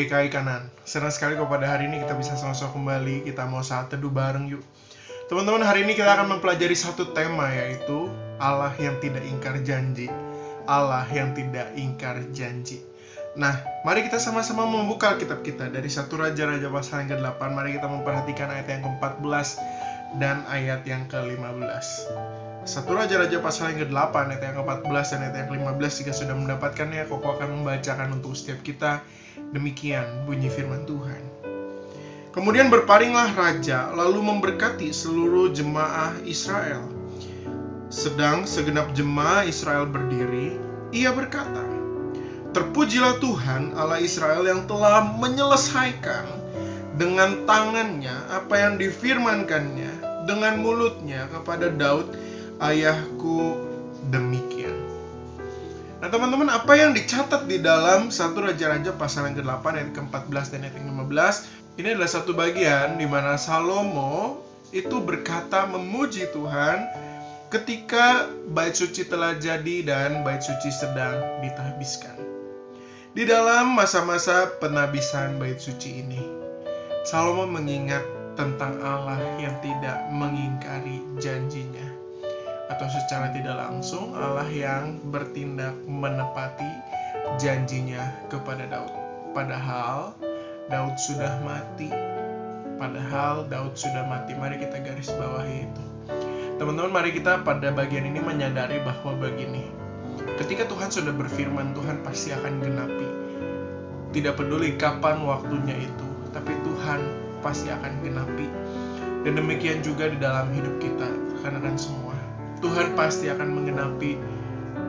GKI Kanan. Senang sekali kalau pada hari ini kita bisa sama-sama kembali. Kita mau saat teduh bareng yuk. Teman-teman, hari ini kita akan mempelajari satu tema, yaitu Allah yang tidak ingkar janji. Allah yang tidak ingkar janji. Nah, mari kita sama-sama membuka Alkitab kita dari 1 Raja-Raja pasal yang ke-8. Mari kita memperhatikan ayat yang ke-14 dan ayat yang ke-15. 1 Raja-Raja pasal yang ke-8 ayat yang ke-14 dan ayat yang ke-15. Jika sudah mendapatkannya, Koko akan membacakan untuk setiap kita. Demikian bunyi firman Tuhan. Kemudian berparinglah raja, lalu memberkati seluruh jemaah Israel. Sedang segenap jemaah Israel berdiri, ia berkata, "Terpujilah Tuhan Allah Israel yang telah menyelesaikan dengan tangannya apa yang difirmankannya dengan mulutnya kepada Daud ayahku demikian." Nah teman-teman, apa yang dicatat di dalam 1 Raja-Raja pasal yang ke-8 ayat ke-14 dan ayat yang ke-15, ini adalah satu bagian di mana Salomo itu berkata memuji Tuhan ketika bait suci telah jadi dan bait suci sedang ditahbiskan. Di dalam masa-masa penahbisan bait suci ini, Salomo mengingat tentang Allah yang tidak mengingkari janjinya, atau secara tidak langsung Allah yang bertindak menepati janjinya kepada Daud. Padahal Daud sudah mati. Mari kita garis bawahi itu. Teman-teman, mari kita pada bagian ini menyadari bahwa begini, ketika Tuhan sudah berfirman, Tuhan pasti akan genapi. Tidak peduli kapan waktunya itu, tapi Tuhan pasti akan genapi. Dan demikian juga di dalam hidup kita, rekan-rekan semua. Tuhan pasti akan menggenapi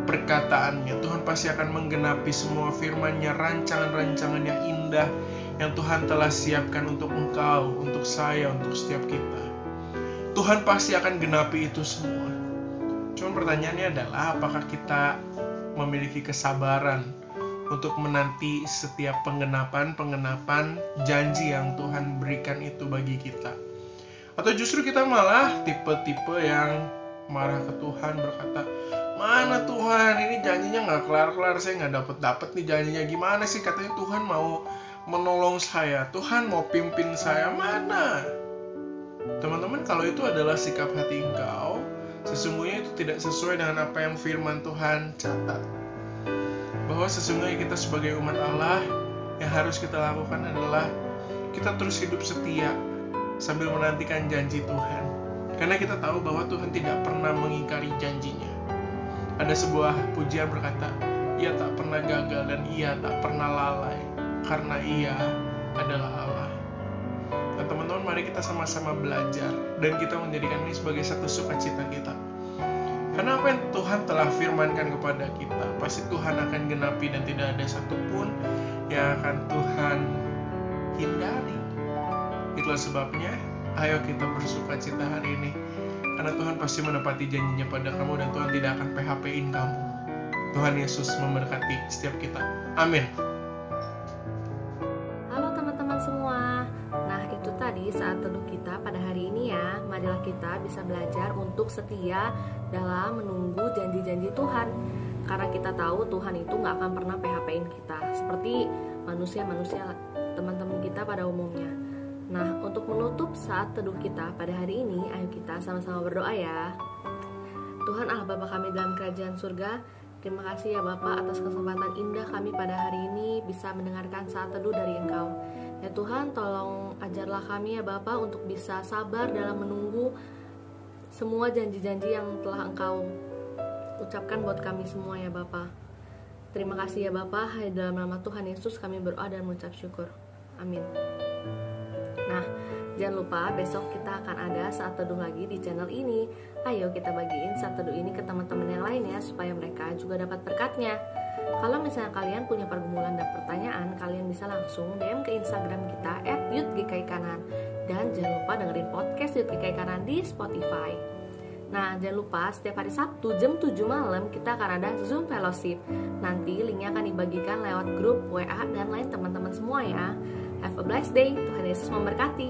perkataannya. Tuhan pasti akan menggenapi semua firman-Nya, rancangan-rancangan yang indah yang Tuhan telah siapkan untuk engkau, untuk saya, untuk setiap kita. Tuhan pasti akan genapi itu semua. Cuma pertanyaannya adalah, apakah kita memiliki kesabaran untuk menanti setiap penggenapan janji yang Tuhan berikan itu bagi kita? Atau justru kita malah tipe-tipe yang marah ke Tuhan, berkata, "Mana Tuhan, ini janjinya gak kelar-kelar, saya gak dapet nih janjinya. Gimana sih, katanya Tuhan mau menolong saya, Tuhan mau pimpin saya, mana?" Teman-teman, kalau itu adalah sikap hati engkau, sesungguhnya itu tidak sesuai dengan apa yang firman Tuhan catat. Bahwa sesungguhnya kita sebagai umat Allah, yang harus kita lakukan adalah kita terus hidup setia sambil menantikan janji Tuhan. Karena kita tahu bahwa Tuhan tidak pernah mengingkari janjinya. Ada sebuah pujian berkata, "Ia tak pernah gagal dan Ia tak pernah lalai, karena Ia adalah Allah." Nah teman-teman, mari kita sama-sama belajar dan kita menjadikan ini sebagai satu sukacita kita. Karena apa yang Tuhan telah firmankan kepada kita, pasti Tuhan akan genapi dan tidak ada satupun yang akan Tuhan hindari. Itulah sebabnya, ayo kita bersukacita hari ini. Karena Tuhan pasti menepati janjinya pada kamu dan Tuhan tidak akan PHP-in kamu. Tuhan Yesus memberkati setiap kita. Amin. Halo teman-teman semua. Nah, itu tadi saat teduh kita pada hari ini ya. Marilah kita bisa belajar untuk setia dalam menunggu janji-janji Tuhan. Karena kita tahu Tuhan itu gak akan pernah PHP-in kita, seperti manusia-manusia teman-teman kita pada umumnya. Nah, untuk menutup saat teduh kita pada hari ini, ayo kita sama-sama berdoa ya. Tuhan Allah Bapa kami dalam kerajaan surga, terima kasih ya Bapa atas kesempatan indah kami pada hari ini bisa mendengarkan saat teduh dari Engkau. Ya Tuhan, tolong ajarlah kami ya Bapa untuk bisa sabar dalam menunggu semua janji-janji yang telah Engkau ucapkan buat kami semua ya Bapa. Terima kasih ya Bapa, dalam nama Tuhan Yesus kami berdoa dan mengucap syukur. Amin. Nah, jangan lupa besok kita akan ada saat teduh lagi di channel ini. Ayo kita bagiin saat teduh ini ke teman-teman yang lain ya, supaya mereka juga dapat berkatnya. Kalau misalnya kalian punya pergumulan dan pertanyaan, kalian bisa langsung DM ke Instagram kita @yudgkikanan. Dan jangan lupa dengerin podcast Yud GKI Kanan di Spotify. Nah, jangan lupa setiap hari Sabtu jam 7 malam kita akan ada Zoom Fellowship. Nanti linknya akan dibagikan lewat grup WA dan lain teman-teman semua ya. Have a blessed day. Tuhan Yesus memberkati.